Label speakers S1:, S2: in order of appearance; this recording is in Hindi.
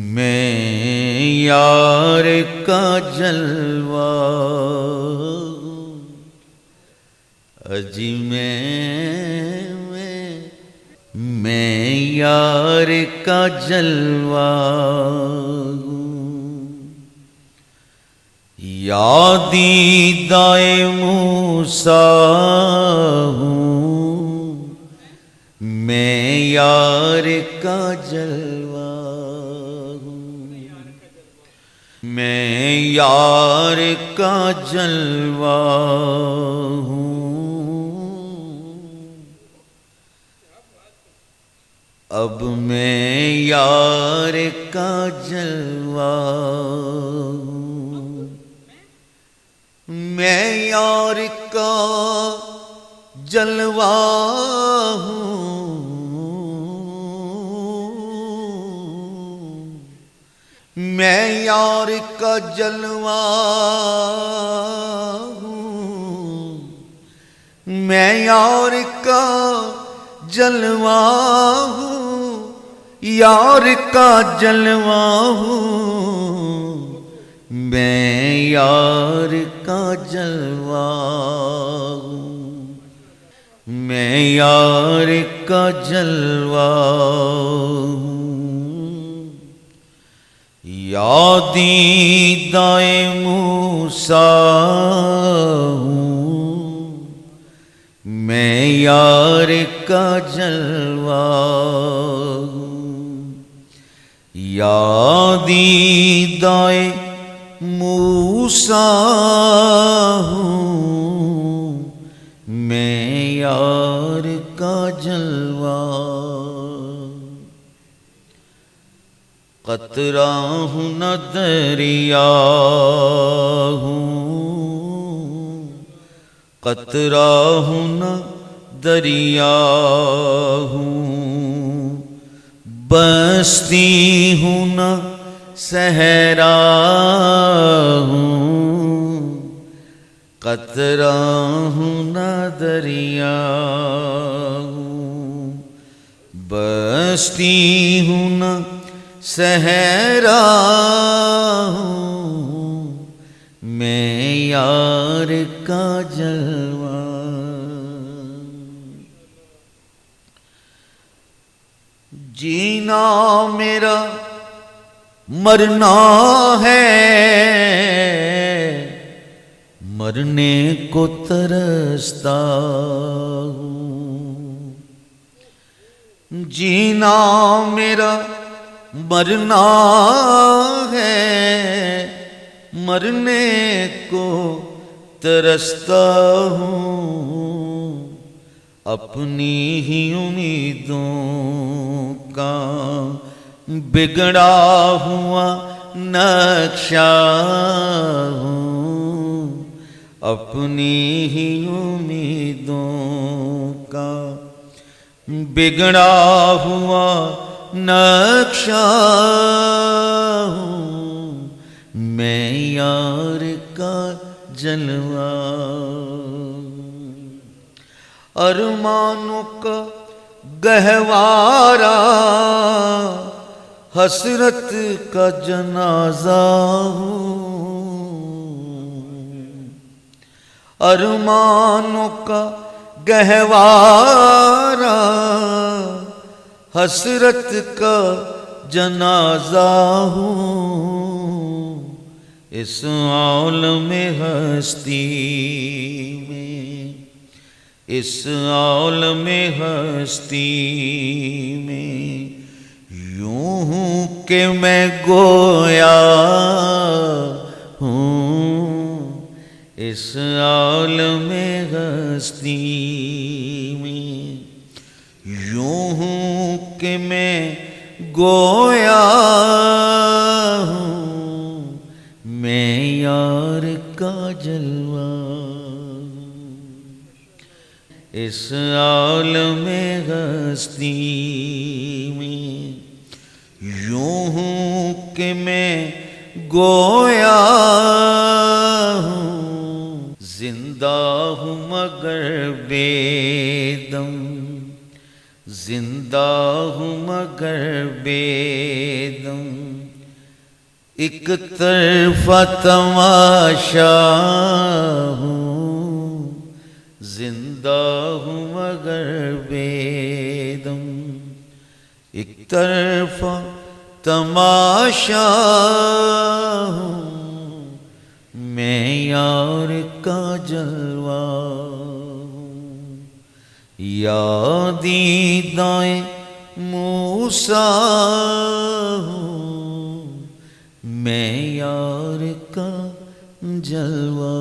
S1: मैं यार का जलवा अजी मैं यार का जलवा यादी दाए मूसा हूँ मैं यार का जलवा मैं यार का जलवा हूँ अब मैं यार का जलवा हूँ मैं यार का जलवा हूँ मैं यार का जलवा हूँ मैं यार का जलवा हूँ यार का जलवा हूँ मैं यार का जलवा हूँ मैं यार का जलवा हूँ यादी दाए मूसा हूँ मैं यार का जलवा हूँ यादी दाए मूसा हूँ मैं यार का जलवा कतरा हूँ न दरिया हूँ कतरा हूँ न दरिया हूँ बस्ती हूँ न सहरा हूँ कतरा हूँ न दरिया हूँ बस्ती हूँ न सहरा हूँ मैं यार का जलवा जीना मेरा मरना है मरने को तरसता हूँ जीना मेरा मरना है मरने को तरसता हूँ अपनी ही उम्मीदों का बिगड़ा हुआ नक्शा हूँ अपनी ही उम्मीदों का बिगड़ा हुआ नक्शा हूँ मैं यार का जलवा अरमानों का गहवारा हसरत का जनाजा हूँ अरमानों का गहवारा हसरत का जनाजा हूँ इस आलम हस्ती में इस आलम हस्ती में यूं हूँ कि मैं गोया हूँ इस आलम हस्ती में। यूं हूँ कि मैं गोया हूँ, मैं यार का जलवा। इस आलम हस्ती में यूं हूँ कि मैं गोया हूँ, जिंदा हूँ मगर बेदम, जिंदा हूँ मगर बेदम। एक तरफा तमाशा हूँ, जिंदा हूँ मगर बेदम। एक तरफा तमाशा हूँ, मैं यार का जलवा हूँ। यादीदाए मूसा हूँ, मैं यार का जलवा